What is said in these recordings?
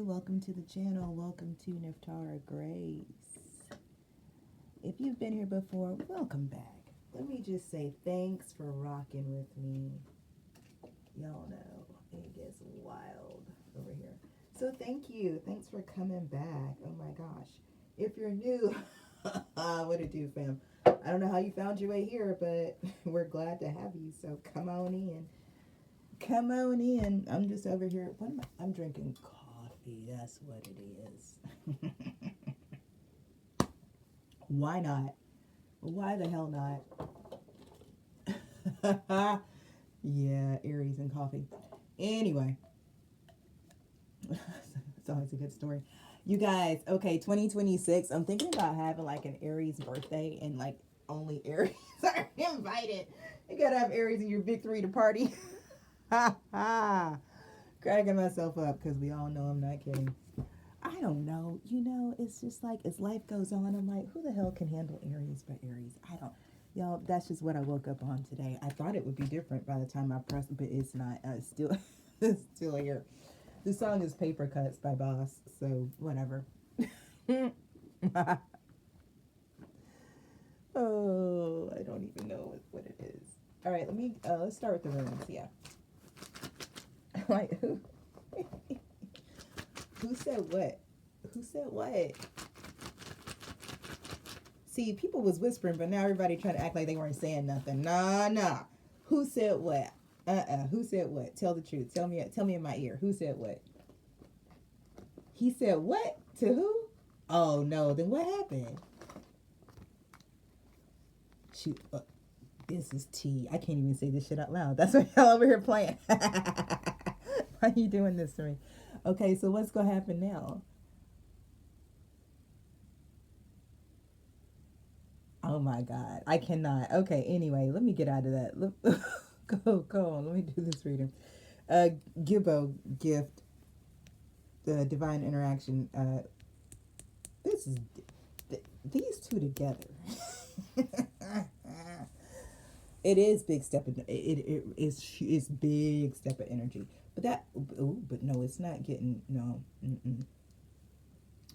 welcome to the channel. Welcome to Nephtara Grace. If you've been here before, welcome back. Let me just say thanks for rocking with me. Y'all know it gets wild over here. So thank you. Thanks for coming back. Oh my gosh. If you're new, what it do, fam? I don't know how you found your way here, but we're glad to have you. So come on in. Come on in. I'm just over here. What am I? I'm drinking coffee. That's what it is. Why not? Why the hell not? Yeah, Aries and coffee. Anyway, it's always a good story. You guys, okay, 2026. I'm thinking about having like an Aries birthday and like only Aries are invited. You gotta have Aries in your big three to party. Cracking myself up because we all know I'm not kidding. I don't know. You know, it's just like as life goes on, I'm like, who the hell can handle Aries but Aries? I don't. Y'all, that's just what I woke up on today. I thought it would be different by the time I pressed it, but it's not. It's still, it's still here. The song is Paper Cuts by Boss, so whatever. Oh, I don't even know what it is. All right, let's start with the runes. Yeah. Like who said what? Who said what? See, people was whispering, but now everybody trying to act like they weren't saying nothing. Nah. Who said what? Who said what? Tell the truth. Tell me in my ear. Who said what? He said what? To who? Oh no, then what happened? Shoot, this is tea. I can't even say this shit out loud. That's what y'all over here playing. Why are you doing this to me? Okay, so what's gonna happen now? Oh my God, I cannot. Okay, anyway, let me get out of that. Go on. Let me do this reading. Gibbo, gift, the divine interaction. This is these two together. It is big step. It's big step of energy. But but no, it's not getting no.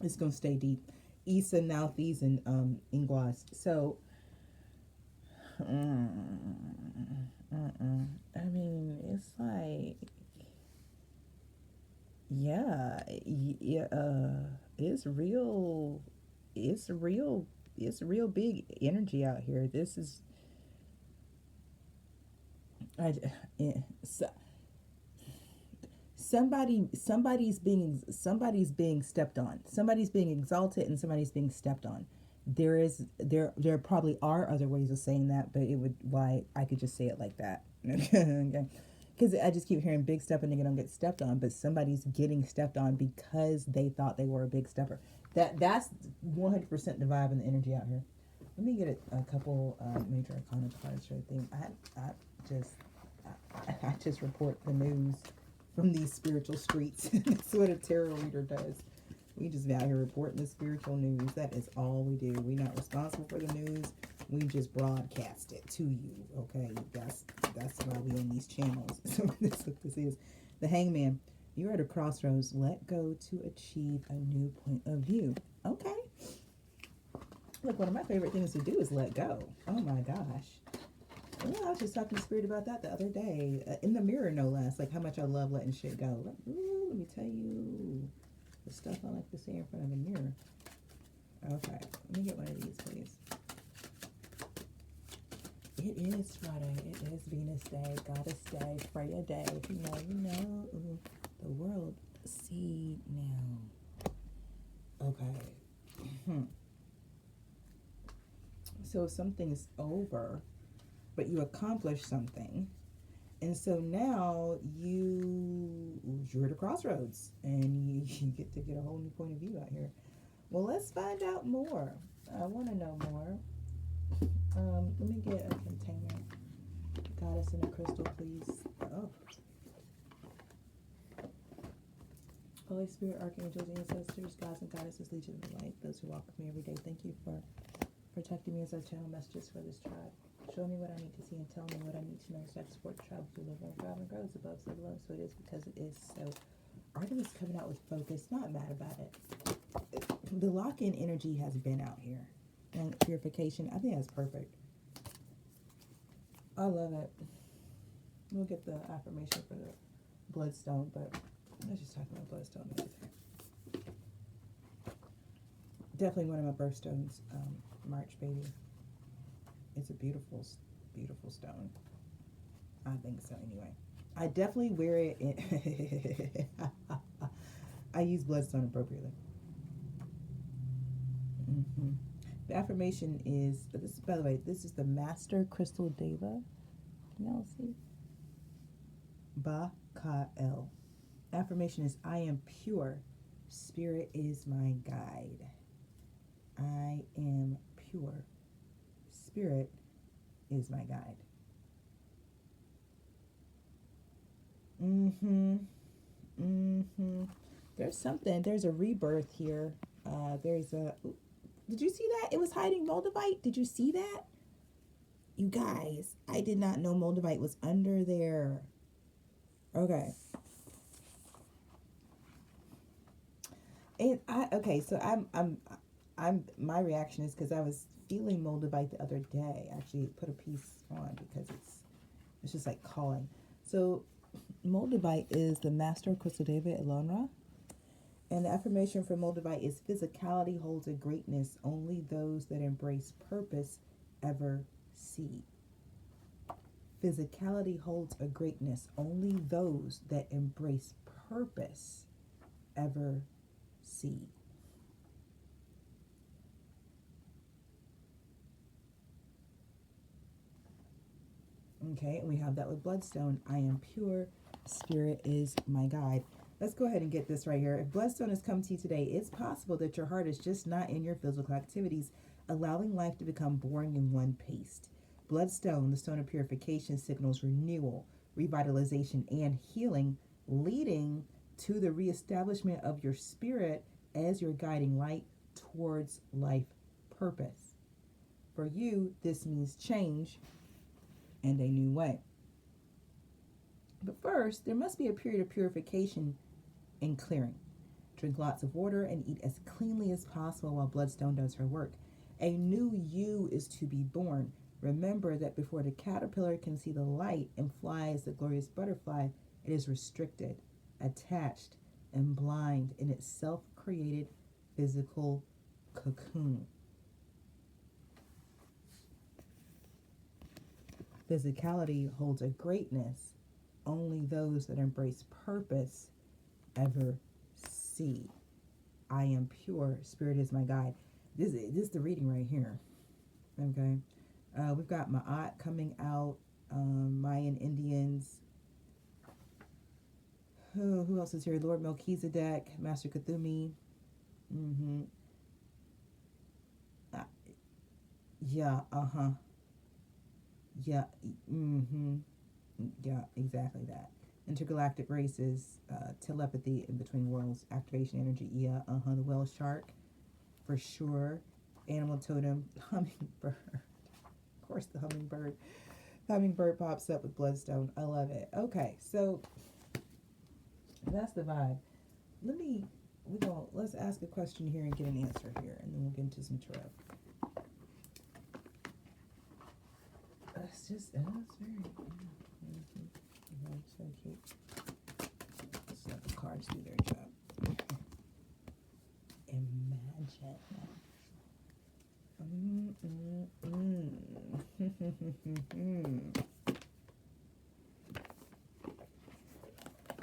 It's gonna stay deep. Issa, Nauthies, and Ingwas. So, I mean, it's like, yeah, it's real. It's real big energy out here. This is, so, somebody's being stepped on. Somebody's being exalted and somebody's being stepped on. There probably are other ways of saying that, but it would why I could just say it like that. Okay. Because I just keep hearing big step and they don't get stepped on, but somebody's getting stepped on because they thought they were a big stepper. That's 100% the vibe and the energy out here. Let me get a couple major arcana cards for the thing. I just report the news from these spiritual streets. That's what a tarot reader does. We just out here reporting the spiritual news. That is all we do. We're not responsible for the news. We just broadcast it to you. Okay, that's why we on these channels. So that's what this is. The Hangman. You're at a crossroads. Let go to achieve a new point of view. Okay. Look, one of my favorite things to do is let go. Oh my gosh. Yeah, I was just talking to Spirit about that the other day. In the mirror, no less. Like how much I love letting shit go. Let me tell you the stuff I like to say in front of a mirror. Okay, let me get one of these, please. It is Friday. It is Venus Day, Goddess Day, Freya Day. You know. The world see now. Okay. So something's over, but you accomplished something. And so now you're at a crossroads and you get to get a whole new point of view out here. Well, let's find out more. I want to know more. Let me get a container. Goddess and a crystal, please. Oh. Holy Spirit, archangels, ancestors, gods and goddesses, legion of light, those who walk with me every day, thank you for protecting me as I channel messages for this tribe. Show me what I need to see and tell me what I need to know so I can support the tribe to live on, thrive, and grows above, so below. So it is because it is. So Artemis coming out with focus. Not mad about it. The lock-in energy has been out here. And purification, I think that's perfect. I love it. We'll get the affirmation for the bloodstone, but let's just talk about bloodstone. Definitely one of my birthstones, March baby. It's a beautiful, beautiful stone. I think so anyway. I definitely wear it in I use bloodstone appropriately. The affirmation is, this, by the way, this is the Master Crystal Deva. Can y'all see? Ba-ka-el. Affirmation is, I am pure. Spirit is my guide. I am pure. Spirit is my guide. There's a rebirth here. Did you see that? It was hiding Moldavite. Did you see that? You guys, I did not know Moldavite was under there. Okay. So I'm my reaction is because I was feeling Moldavite the other day. I actually put a piece on because it's just like calling. So Moldavite is the Master Crystal Deva Elonra. And the affirmation for Moldavite is, physicality holds a greatness only those that embrace purpose ever see. Physicality holds a greatness only those that embrace purpose ever see. Okay, and we have that with bloodstone. I am pure. Spirit is my guide. Let's go ahead and get this right here. If bloodstone has come to you today, it's possible that your heart is just not in your physical activities, allowing life to become boring in one pace. Bloodstone, the stone of purification, signals renewal, revitalization, and healing, leading to the reestablishment of your spirit as your guiding light towards life purpose. For you, this means change and a new way. But first, there must be a period of purification and clearing. Drink lots of water and eat as cleanly as possible while bloodstone does her work. A new you is to be born. Remember that before the caterpillar can see the light and fly as the glorious butterfly, it is restricted, attached, and blind in its self-created physical cocoon. Physicality holds a greatness only those that embrace purpose ever see. I am pure. Spirit is my guide. This is the reading right here. Okay. We've got Ma'at coming out. Mayan Indians. Who else is here? Lord Melchizedek. Master Cthulhu. Yeah. Yeah. Yeah, exactly that. Intergalactic races, telepathy in between worlds, activation energy, the whale shark, for sure. Animal totem, hummingbird. Of course, the hummingbird. Hummingbird pops up with bloodstone. I love it. Okay, so that's the vibe. Let's ask a question here and get an answer here, and then we'll get into some tarot. It's very. So keep. Let's let the cards do their job. Imagine.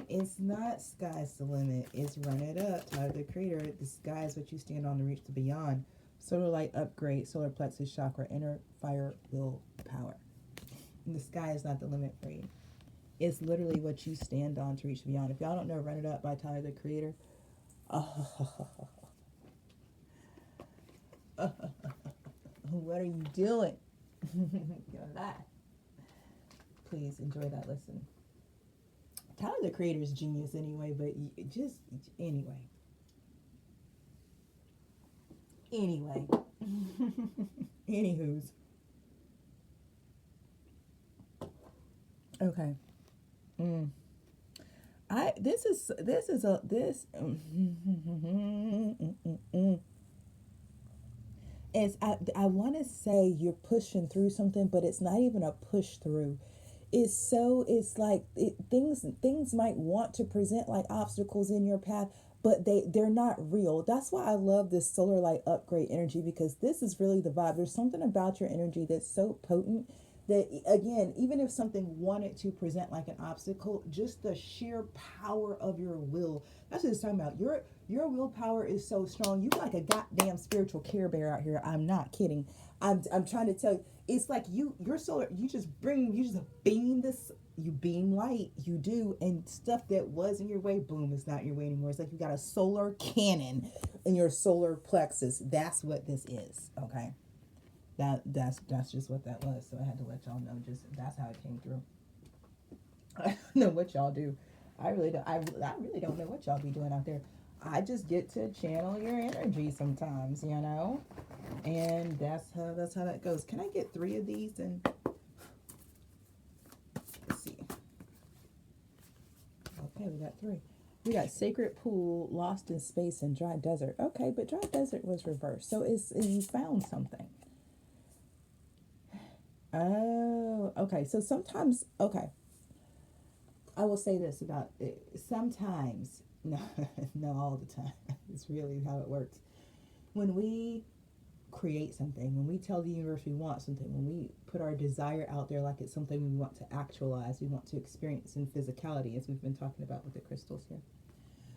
It's not sky's the limit. It's run it up. Tyler the Creator. The sky is what you stand on to reach the beyond. Solar light upgrade. Solar plexus chakra. Inner fire will power. And the sky is not the limit for you. It's literally what you stand on to reach beyond. If y'all don't know Run It Up by Tyler the Creator, what are you doing? You're alive. Please enjoy that listen. Tyler the Creator is genius anyway, but anyway. Anywho's. Okay. this is this is I want to say you're pushing through something, but it's not even a push through. It's like things might want to present like obstacles in your path, but they're not real. That's why I love this solar light upgrade energy, because this is really the vibe. There's something about your energy that's so potent that, again, even if something wanted to present like an obstacle, just the sheer power of your will, that's what it's talking about. Your willpower is so strong. You like a goddamn spiritual Care Bear out here. I'm not kidding. I'm trying to tell you, it's like your solar, you just beam this, you beam light, you do, and stuff that was in your way, boom, it's not in your way anymore. It's like you got a solar cannon in your solar plexus. That's what this is, okay? That's just what that was. So I had to let y'all know. Just that's how it came through. I don't know what y'all do. I really don't. I really don't know what y'all be doing out there. I just get to channel your energy sometimes, you know, and that's how that goes. Can I get 3 of these? And let's see. Okay, we got 3. We got Sacred Pool, Lost in Space, and Dry Desert. Okay, but Dry Desert was reversed, so you found something. Oh, okay. So sometimes, okay. I will say this about it. Sometimes, no, no, all the time. It's really how it works. When we create something, when we tell the universe we want something, when we put our desire out there like it's something we want to actualize, we want to experience in physicality, as we've been talking about with the crystals here.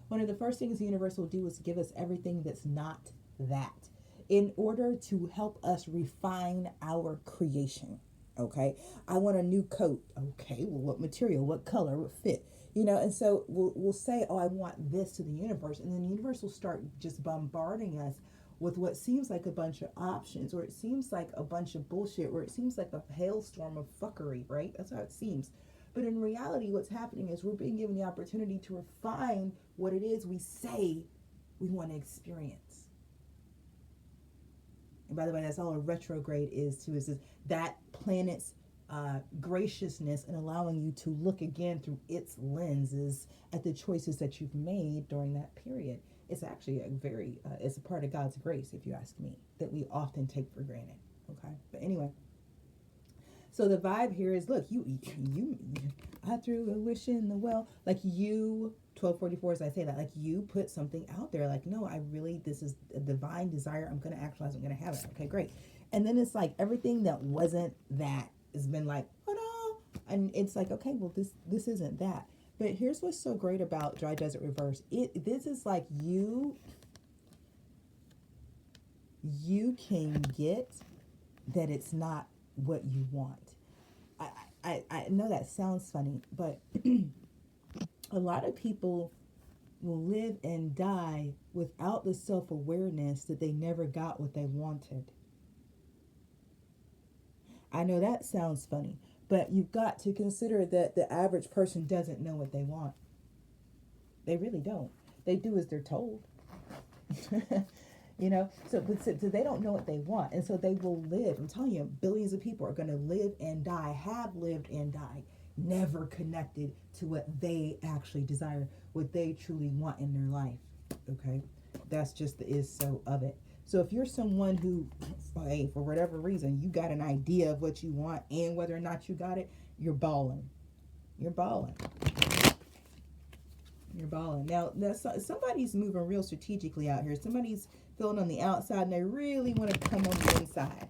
One of the first things the universe will do is give us everything that's not that, in order to help us refine our creation. Okay, I want a new coat. Okay, well, what material, what color, what fit, you know? And so we'll say, oh, I want this to the universe, and then the universe will start just bombarding us with what seems like a bunch of options, or it seems like a bunch of bullshit, or it seems like a hailstorm of fuckery, right? That's how it seems. But in reality, what's happening is we're being given the opportunity to refine what it is we say we want to experience. And by the way, that's all a retrograde is too, is that planet's graciousness and allowing you to look again through its lenses at the choices that you've made during that period. It's actually it's a part of God's grace, if you ask me, that we often take for granted. Okay, but anyway, so the vibe here is, look, you I threw a wish in the well, like you 1244, as I say that, like you put something out there, like, no, this is a divine desire, I'm going to actualize, I'm going to have it. Okay, great. And then it's like everything that wasn't that has been like, oh no, and it's like, okay, well, this isn't that. But here's what's so great about Dry Desert Reverse. This is like you can get that it's not what you want. I know that sounds funny, but a lot of people will live and die without the self-awareness that they never got what they wanted. I know that sounds funny, but you've got to consider that the average person doesn't know what they want. They really don't. They do as they're told. You know, so they don't know what they want, and so they will live. I'm telling you, billions of people are going to live and die, have lived and died, never connected to what they actually desire, what they truly want in their life. Okay, that's just the is so of it. So if you're someone who, hey, for whatever reason, you got an idea of what you want and whether or not you got it, you're balling. You're balling. You're balling. Now, somebody's moving real strategically out here. Somebody's feeling on the outside and they really want to come on the inside.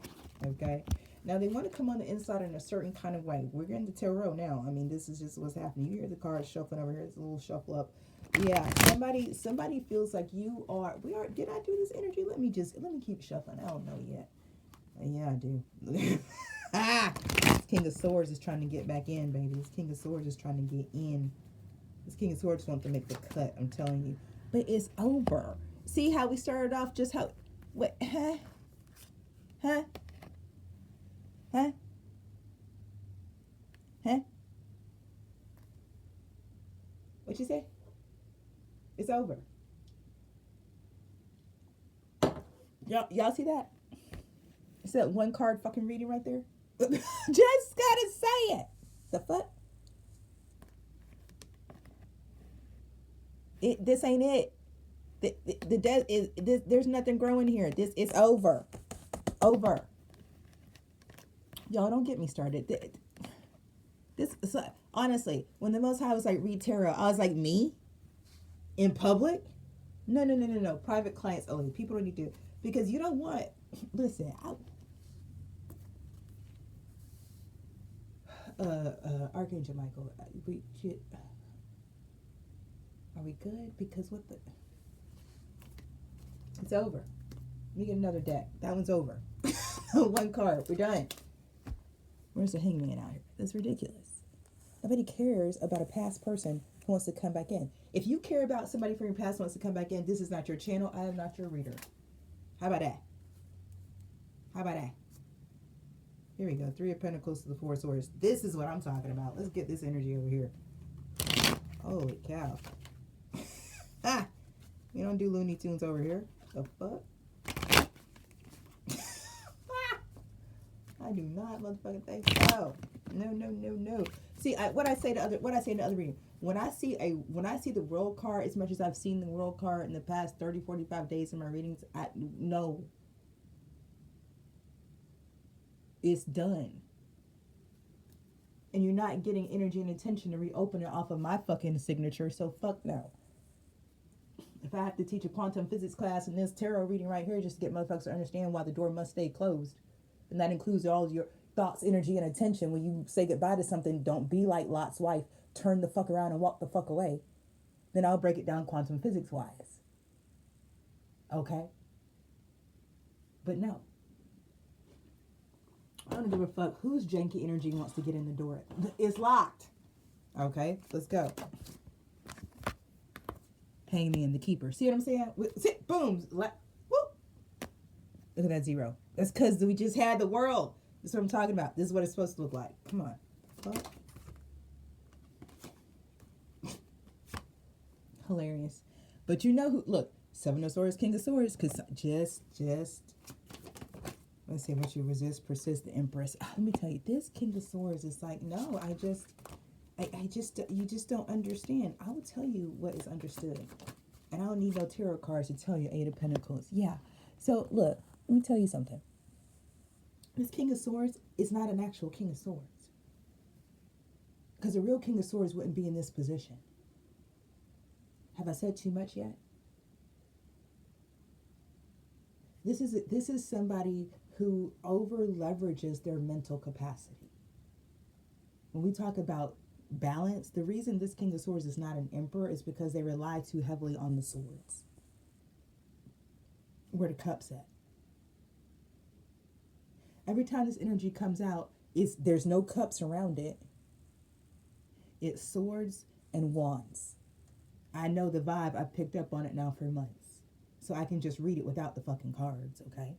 Okay? Now, they want to come on the inside in a certain kind of way. We're getting to tarot now. I mean, this is just what's happening. You hear the cards shuffling over here. It's a little shuffle up. Yeah, somebody feels like did I do this energy? Let me keep shuffling. I don't know yet. Yeah, I do. This King of Swords is trying to get back in, baby. This King of Swords is trying to get in. This King of Swords wants to make the cut, I'm telling you. But it's over. See how we started off just how... What? Huh? Huh? Huh? Huh? What you say? It's over. Y'all see that? It's that one card fucking reading right there. Just gotta say it. The fuck? This ain't it. The death is this. There's nothing growing here. This is over. Over. Y'all don't get me started. This so, honestly, when the Most High was like read tarot, I was like, me in public? No. Private clients only. People don't need to, because you don't want. Listen, Archangel Michael, are we good? Because what the? It's over. We get another deck. That one's over. One card. We're done. Where's the hangman out here? That's ridiculous. Nobody cares about a past person who wants to come back in. If you care about somebody from your past who wants to come back in, this is not your channel. I am not your reader. How about that? How about that? Here we go. 3 of Pentacles to the 4 of Swords. This is what I'm talking about. Let's get this energy over here. Holy cow. Ah! We don't do Looney Tunes over here. The fuck? I do not motherfucking think so. No. See, what I say in the other reading. When I see the world card, as much as I've seen the world card in the past 30, 45 days in my readings, no. It's done. And you're not getting energy and attention to reopen it off of my fucking signature, so fuck no. If I have to teach a quantum physics class in this tarot reading right here just to get motherfuckers to understand why the door must stay closed, and that includes all of your thoughts, energy, and attention. When you say goodbye to something, don't be like Lot's wife, turn the fuck around and walk the fuck away. Then I'll break it down quantum physics wise. Okay? But no. I don't give a fuck whose janky energy wants to get in the door. It's locked. Okay? Let's go. Hang me in the keeper. See what I'm saying? Sit, boom. Look at that 0. That's because we just had the world. That's what I'm talking about. This is what it's supposed to look like. Come on. What? Hilarious. But you know who, look, 7 of Swords, King of Swords, because just, let's see what you resist, persist, the Empress. Let me tell you, this King of Swords is like, no, you just don't understand. I will tell you what is understood. And I don't need no tarot cards to tell you 8 of Pentacles. Yeah. So, look, let me tell you something. This King of Swords is not an actual King of Swords. Because a real King of Swords wouldn't be in this position. Have I said too much yet? This is somebody who over leverages their mental capacity. When we talk about balance, the reason this King of Swords is not an emperor is because they rely too heavily on the swords. Where the cup's at. Every time this energy comes out, there's no cups around it. It's swords and wands. I know the vibe. I've picked up on it now for months. So I can just read it without the fucking cards, okay?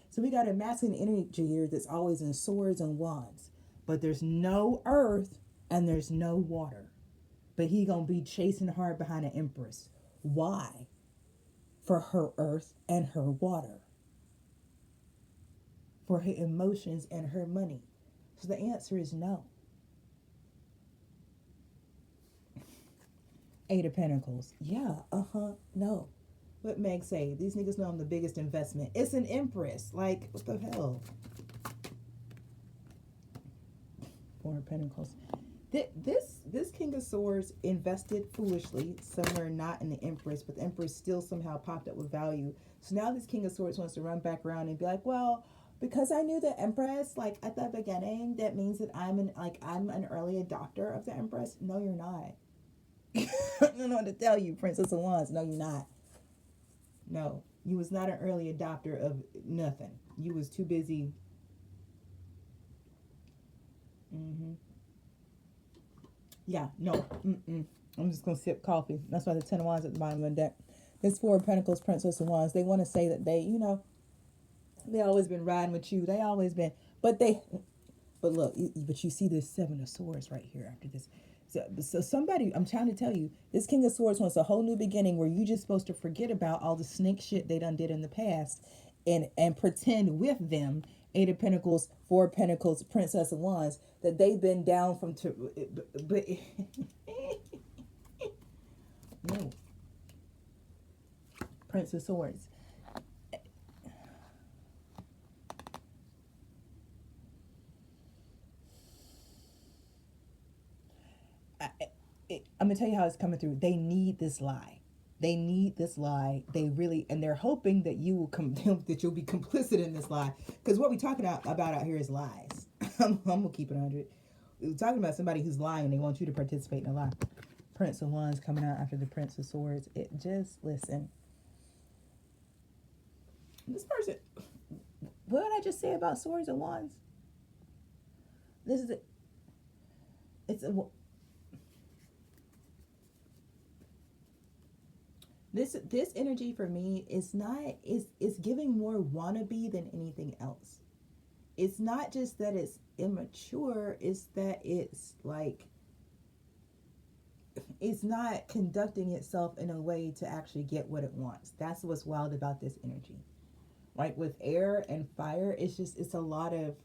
So we got a masculine energy here that's always in swords and wands. But there's no earth and there's no water. But he gonna be chasing hard behind an empress. Why? For her earth and her water. For her emotions and her money. So the answer is no. 8 of Pentacles. Yeah, no. What Meg say? These niggas know I'm the biggest investment. It's an empress. Like, what the hell? 4 of Pentacles. This King of Swords invested foolishly somewhere not in the Empress, but the Empress still somehow popped up with value. So now this King of Swords wants to run back around and be like, well, because I knew the Empress, like at the beginning, that means that I'm an early adopter of the Empress. No, you're not. I don't know what to tell you, Princess of Wands. No, you're not. No, you was not an early adopter of nothing. You was too busy. Yeah, no. I'm just going to sip coffee. That's why the 10 of Wands at the bottom of the deck. This 4 of Pentacles, Princess of Wands. They want to say that they, they always been riding with you. They always been. But look, but you see this 7 of Swords right here after this. So somebody, I'm trying to tell you, this King of Swords wants a whole new beginning where you just supposed to forget about all the snake shit they done did in the past and pretend with them, 8 of Pentacles, 4 of Pentacles, Princess of Wands, that they've been down from, but no, Prince of Swords. I'm gonna tell you how it's coming through. They need this lie. They need this lie. They really, and they're hoping that you will come, that you'll be complicit in this lie. Because what we're talking about out here is lies. I'm gonna keep it 100. We're talking about somebody who's lying. They want you to participate in a lie. Prince of Wands coming out after the Prince of Swords. It just, listen. This person, what did I just say about Swords and Wands? This is it. It's a. This energy for me is giving more wannabe than anything else. It's not just that it's immature, it's that it's like it's not conducting itself in a way to actually get what it wants. That's what's wild about this energy. Like with air and fire, it's a lot of,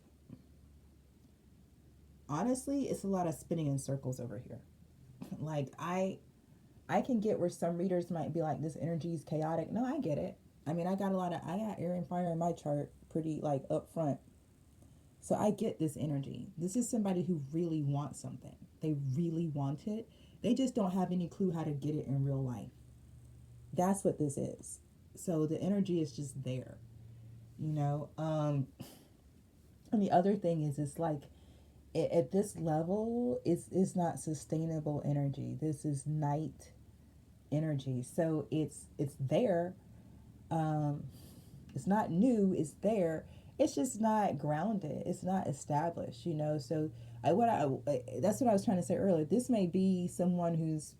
honestly, it's a lot of spinning in circles over here. Like I can get where some readers might be like, this energy is chaotic. No, I get it. I mean, I got air and fire in my chart pretty like up front. So I get this energy. This is somebody who really wants something. They really want it. They just don't have any clue how to get it in real life. That's what this is. So the energy is just there, you know? And the other thing is, it's like, at this level, it's not sustainable energy. This is night energy. So it's there. It's not new. It's there. It's just not grounded. It's not established, you know. So that's what I was trying to say earlier. This may be someone who's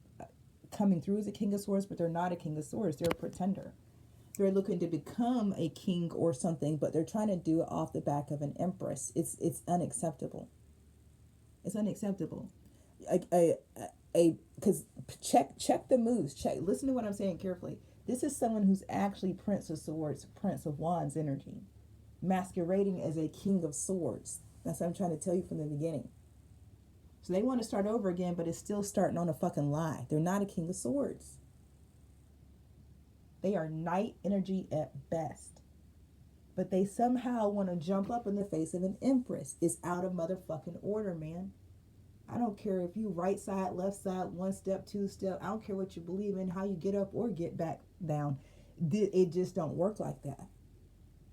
coming through as a King of Swords, but they're not a King of Swords. They're a pretender. They're looking to become a king or something, but they're trying to do it off the back of an empress. It's unacceptable. It's unacceptable. Because check the moves. Listen to what I'm saying carefully. This is someone who's actually Prince of Swords, Prince of Wands energy, masquerading as a King of Swords. That's what I'm trying to tell you from the beginning. So they want to start over again, but it's still starting on a fucking lie. They're not a King of Swords. They are night energy at best. But they somehow want to jump up in the face of an empress. It's out of motherfucking order, man. I don't care if you right side, left side, one step, two step. I don't care what you believe in, how you get up or get back down. It just don't work like that.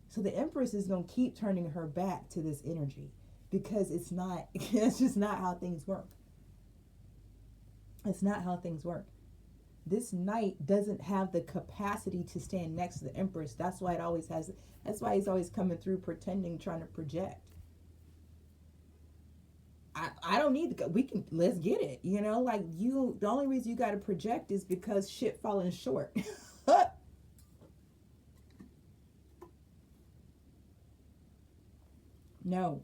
So the empress is going to keep turning her back to this energy because it's just not how things work. It's not how things work. This knight doesn't have the capacity to stand next to the empress. That's why he's always coming through pretending, trying to project. I don't need to let's get it. You know, like the only reason you got to project is because shit falling short. No.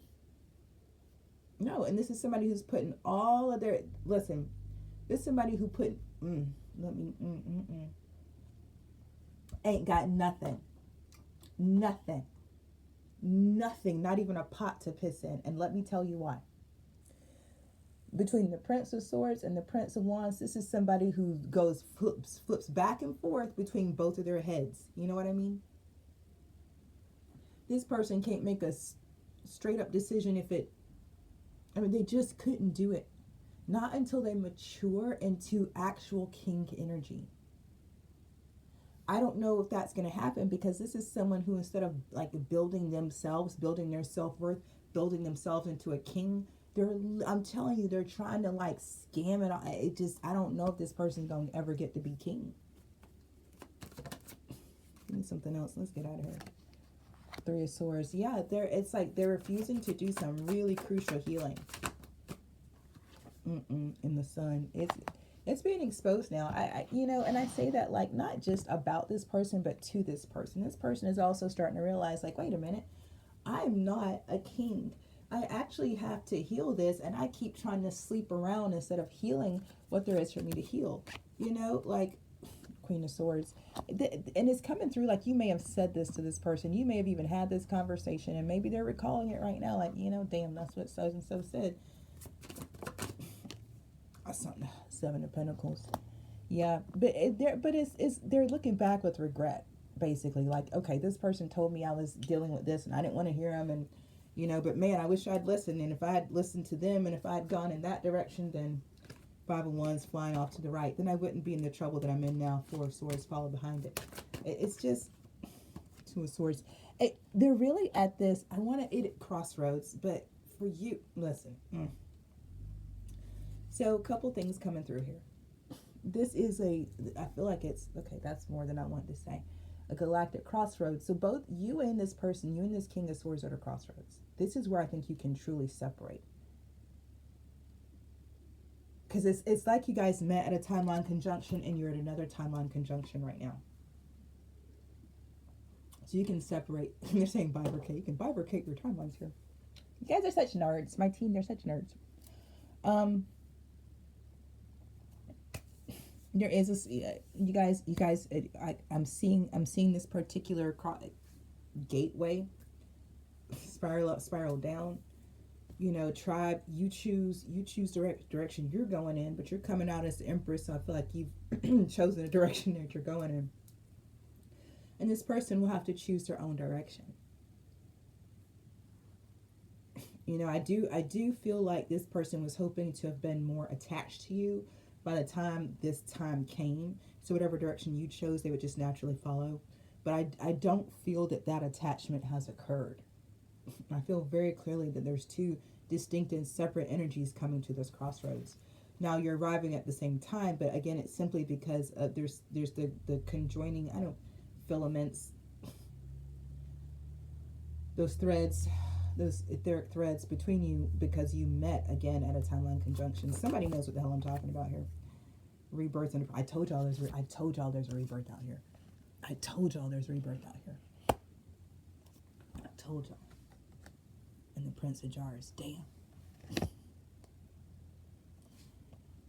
And this is somebody who's putting all of their, listen, this is somebody who ain't got nothing, not even a pot to piss in. And let me tell you why. Between the Prince of Swords and the Prince of Wands, this is somebody who flips back and forth between both of their heads. You know what I mean? This person can't make a straight up decision they just couldn't do it. Not until they mature into actual king energy. I don't know if that's going to happen because this is someone who, instead of like building themselves, building their self-worth, building themselves into a king, I'm telling you, they're trying to like scam it. I don't know if this person's going to ever get to be king. Give me something else. Let's get out of here. Three of Swords. Yeah, it's like they're refusing to do some really crucial healing. In the sun. It's being exposed now. And I say that like not just about this person, but to this person. This person is also starting to realize like, wait a minute, I'm not a king. I actually have to heal this, and I keep trying to sleep around instead of healing what there is for me to heal. You know, like Queen of Swords. And it's coming through like you may have said this to this person. You may have even had this conversation, and maybe they're recalling it right now. Like, damn, that's what so and so said. Seven of Pentacles. Yeah, but they're looking back with regret, basically. Like, okay, this person told me I was dealing with this, and I didn't want to hear them, and but man, I wish I'd listened. And if I had listened to them, and if I had gone in that direction, then Five of Wands flying off to the right, then I wouldn't be in the trouble that I'm in now. Four of Swords follow behind it. It's just Two of Swords. They're really at this. I want to at crossroads, but for you, listen. So, a couple things coming through here. This is I feel like it's, okay, that's more than I want to say. A galactic crossroads. So both you and this person, you and this King of Swords, are at a crossroads. This is where I think you can truly separate. Because it's like you guys met at a timeline conjunction and you're at another timeline conjunction right now. So you can separate. They're saying bifurcate. You can bifurcate your timelines here. You guys are such nerds. My team, they're such nerds. There is this, you guys. I'm seeing this particular gateway spiral up, spiral down. Tribe. You choose direction you're going in, but you're coming out as the Empress. So I feel like you've chosen the direction that you're going in. And this person will have to choose their own direction. I do feel like this person was hoping to have been more attached to you by the time this time came. So whatever direction you chose, they would just naturally follow. But I don't feel that attachment has occurred. I feel very clearly that there's two distinct and separate energies coming to this crossroads. Now you're arriving at the same time, but again, it's simply because there's the conjoining, filaments, those threads, those etheric threads between you, because you met again at a timeline conjunction. Somebody knows what the hell I'm talking about here. Rebirth, and I told y'all there's a rebirth out here. I told y'all there's rebirth out here. I told y'all. And the Prince of Jars. Damn.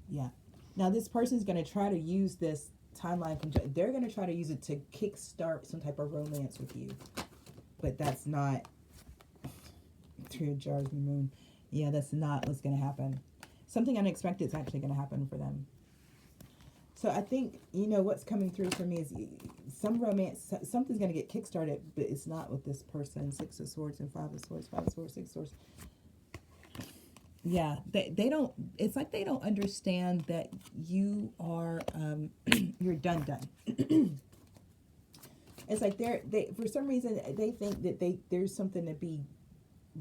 Yeah. Now this person's going to try to use this timeline. They're going to try to use it to kickstart some type of romance with you. But that's not. Three of Jars and the Moon. Yeah, that's not what's going to happen. Something unexpected is actually going to happen for them. So I think, what's coming through for me is some romance, something's going to get kickstarted, but it's not with this person. Six of Swords and Five of Swords, Five of Swords, Six of Swords. Yeah, they don't, it's like they don't understand that you are, you're done. It's like they for some reason, they think that there's something to be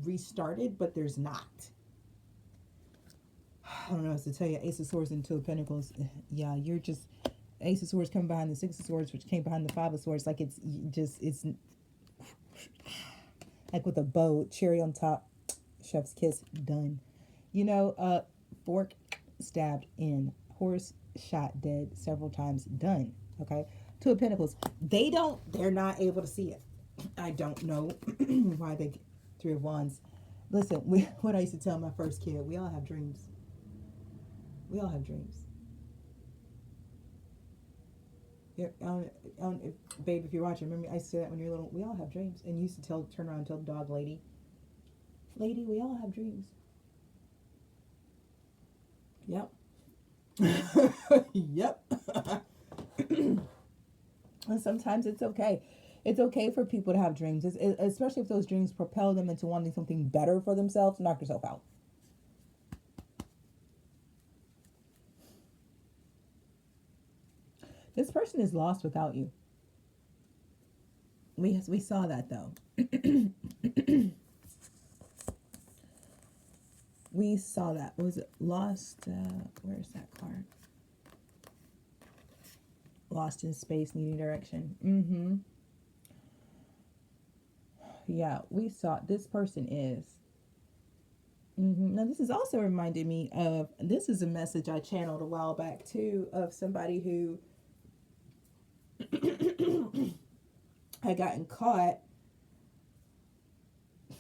restarted, but there's not. I don't know what to tell you. Ace of Swords and Two of Pentacles. Yeah, you're just Ace of Swords coming behind the Six of Swords, which came behind the Five of Swords. Like it's like with a bow, cherry on top, chef's kiss, done. Fork stabbed in, horse shot dead several times, done. Okay, Two of Pentacles. They're not able to see it. I don't know why they. Three of Wands. Listen, what I used to tell my first kid, we all have dreams. We all have dreams. Babe, if you're watching, remember I used to say that when you're little. We all have dreams. And you used to turn around and tell the dog, lady, we all have dreams. Yep. Yep. And sometimes it's okay. It's okay for people to have dreams, especially if those dreams propel them into wanting something better for themselves. Knock yourself out. This person is lost without you. We saw that though. We saw that. Was it lost? Where's that card? Lost in space, needing direction. Yeah, we saw this person is. Now, this is also reminded me of, this is a message I channeled a while back too, of somebody who had gotten caught.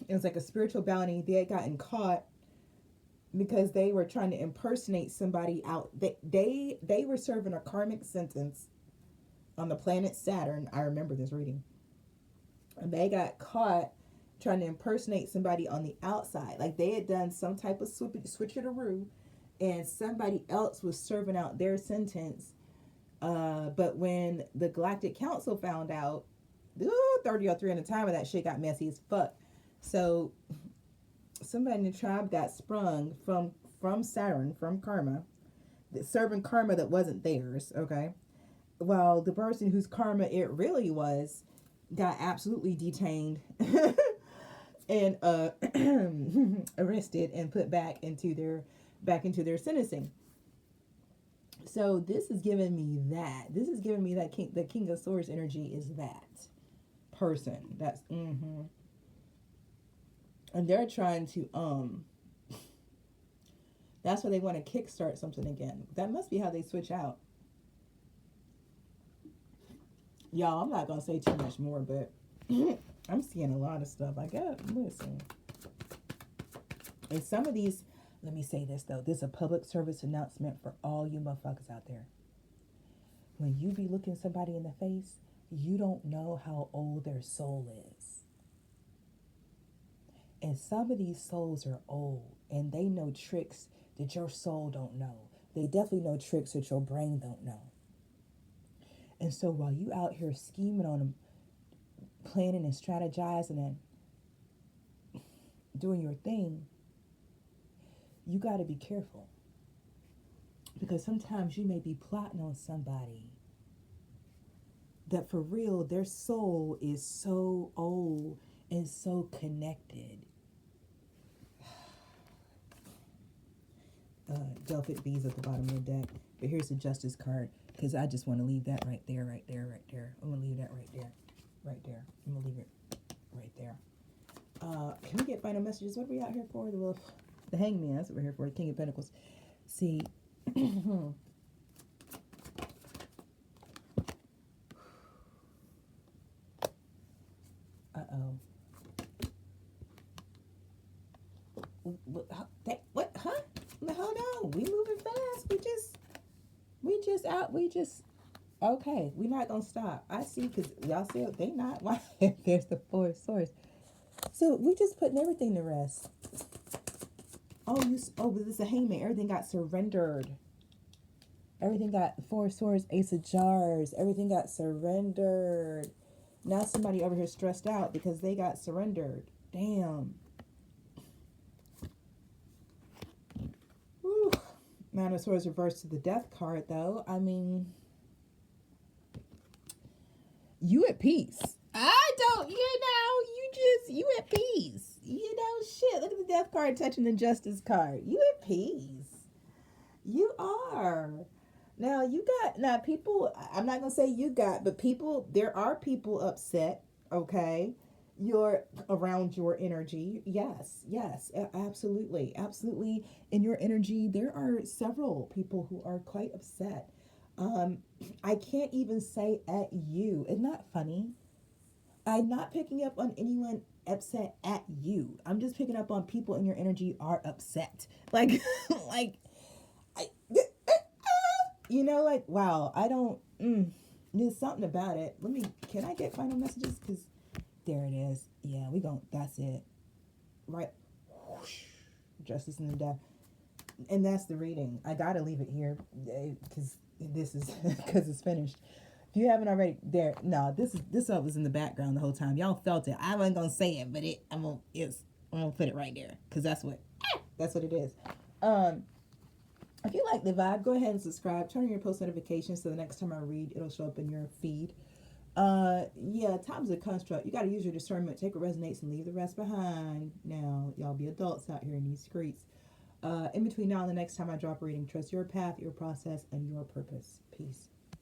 It was like a spiritual bounty. They had gotten caught because they were trying to impersonate somebody out. They were serving a karmic sentence on the planet Saturn. I remember this reading. And they got caught trying to impersonate somebody on the outside. Like they had done some type of switcheroo, and somebody else was serving out their sentence But when the Galactic Council found out, 3003 in the time of that shit got messy as fuck. So somebody in the tribe got sprung from Saturn, from karma, serving karma that wasn't theirs, okay? While the person whose karma it really was got absolutely detained and arrested and put back into their sentencing. So this is giving me that. This is giving me that the King of Swords energy is that person. That's and they're trying to that's why they want to kickstart something again. That must be how they switch out. Y'all, I'm not gonna say too much more, but I'm seeing a lot of stuff. I got listen. And some of these, let me say this though. This is a public service announcement for all you motherfuckers out there. When you be looking somebody in the face, you don't know how old their soul is. And some of these souls are old and they know tricks that your soul don't know. They definitely know tricks that your brain don't know. And so while you out here scheming on them, planning and strategizing and doing your thing, you got to be careful. Because sometimes you may be plotting on somebody that for real, their soul is so old and so connected. Delphic bees at the bottom of the deck. But here's the Justice card. Because I just want to leave that right there, right there, right there. I'm going to leave that right there. Right there. I'm going to leave it right there. Can we get final messages? What are we out here for? The Hangman. That's what we're here for. The King of Pentacles. See. Uh-oh. What? Huh? Hold on. We moving fast. Okay. We're not going to stop. I see, because y'all see it. They not. Why? There's the Four of Swords. So we just putting everything to rest. But this is a Hangman. Everything got surrendered. Everything got Four of Swords, Ace of Jars. Everything got surrendered. Now somebody over here stressed out because they got surrendered. Damn. Whew. Nine of Swords reversed to the Death card, though. I mean, you at peace. I don't, you at peace. Shit. Look at the Death card touching the Justice card. You at peace. You are. Now, people, I'm not going to say you got, but there are people upset, okay? You're around your energy. Yes, absolutely. Absolutely. In your energy, there are several people who are quite upset. I can't even say at you. It's not funny. I'm not picking up on anyone upset at you. I'm just picking up on people in your energy are upset. Wow, I don't, there's something about it. Can I get final messages? Because there it is. Yeah, that's it. Right. Whoosh. Justice and the Death. And that's the reading. I got to leave it here because it's finished. If you haven't already, this stuff was in the background the whole time. Y'all felt it. I wasn't going to say it, but I'm going to put it right there because that's what it is. If you like the vibe, go ahead and subscribe. Turn on your post notifications so the next time I read, it'll show up in your feed. Time's a construct. You got to use your discernment. Take what resonates and leave the rest behind. Now, y'all be adults out here in these streets. In between now and the next time I drop a reading, trust your path, your process, and your purpose. Peace.